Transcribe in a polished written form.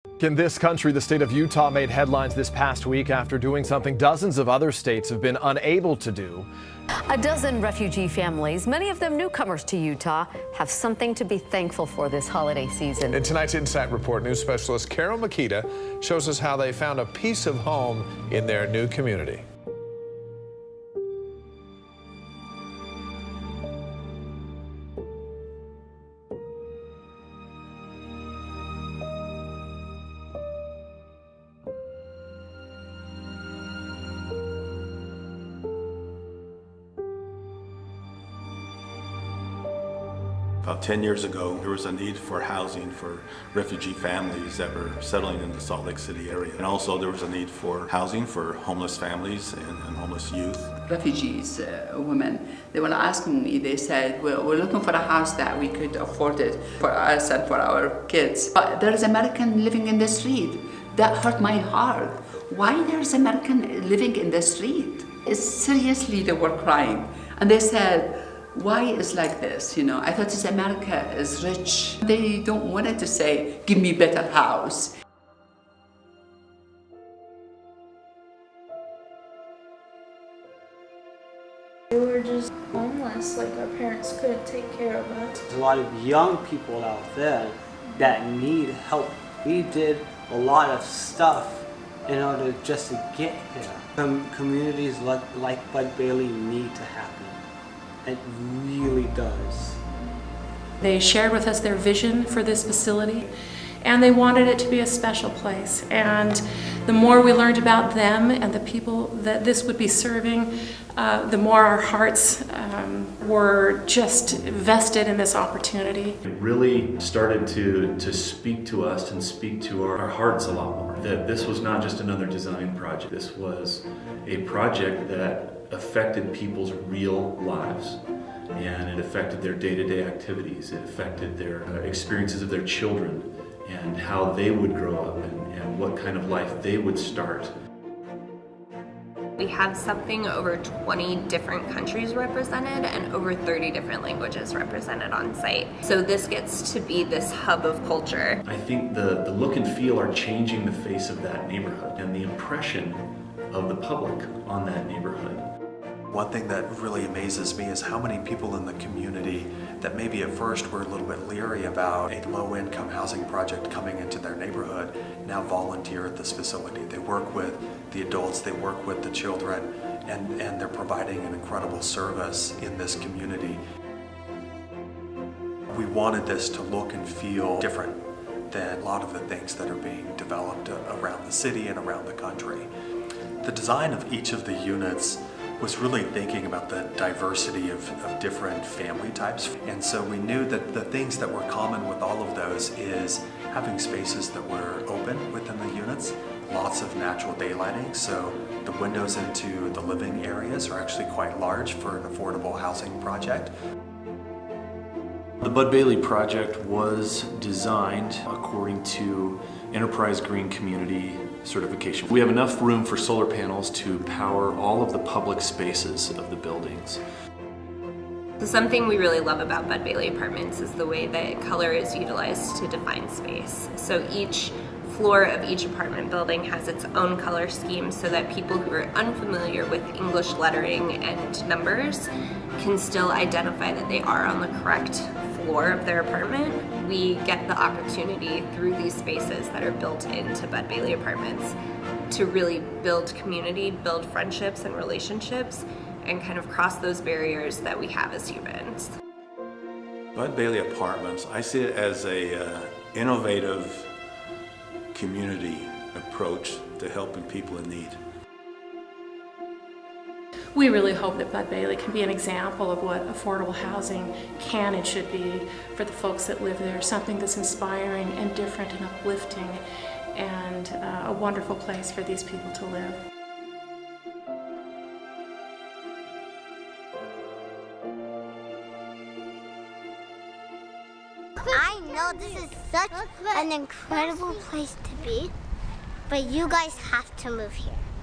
In this country, the state of Utah made headlines this past week after doing something dozens of other states have been unable to do. A dozen refugee families, many of them newcomers to Utah, have something to be thankful for this holiday season. In tonight's Insight Report, news specialist Carol Makita shows us how they found a piece of home in their new community. About 10 years ago, there was a need for housing for refugee families that were settling in the Salt Lake City area. And also there was a need for housing for homeless families and homeless youth. Refugees, women, they were asking me, they said, we're looking for a house that we could afford it for us and for our kids. But there's American living in the street. That hurt my heart. Why there's American living in the street? Seriously, they were crying. And they said, why is like this? You know, I thought this America is rich. They don't want it to say, give me better house. We were just homeless, like our parents couldn't take care of us. There's a lot of young people out there that need help. We did a lot of stuff in order just to get here. Communities like Bud Bailey need to happen. It really does. They shared with us their vision for this facility, and they wanted it to be a special place. And the more we learned about them and the people that this would be serving, the more our hearts were just vested in this opportunity. It really started to speak to us and speak to our hearts a lot more. That this was not just another design project. This was a project that affected people's real lives, and it affected their day-to-day activities. It affected their experiences of their children and how they would grow up and what kind of life they would start. We have something over 20 different countries represented and over 30 different languages represented on site. So this gets to be this hub of culture. I think the look and feel are changing the face of that neighborhood and the impression of the public on that neighborhood. One thing that really amazes me is how many people in the community that maybe at first were a little bit leery about a low-income housing project coming into their neighborhood now volunteer at this facility. They work with the adults, they work with the children, and they're providing an incredible service in this community. We wanted this to look and feel different than a lot of the things that are being developed around the city and around the country. The design of each of the units was really thinking about the diversity of different family types. And so we knew that the things that were common with all of those is having spaces that were open within the units, lots of natural daylighting, so the windows into the living areas are actually quite large for an affordable housing project. The Bud Bailey project was designed according to Enterprise Green Community certification. We have enough room for solar panels to power all of the public spaces of the buildings. So something we really love about Bud Bailey Apartments is the way that color is utilized to define space. So each floor of each apartment building has its own color scheme so that people who are unfamiliar with English lettering and numbers can still identify that they are on the correct floor of their apartment. We get the opportunity through these spaces that are built into Bud Bailey Apartments to really build community, build friendships and relationships, and kind of cross those barriers that we have as humans. Bud Bailey Apartments, I see it as a innovative community approach to helping people in need. We really hope that Bud Bailey can be an example of what affordable housing can and should be for the folks that live there, something that's inspiring and different and uplifting, and a wonderful place for these people to live. I know this is such an incredible place to be, but you guys have to move here.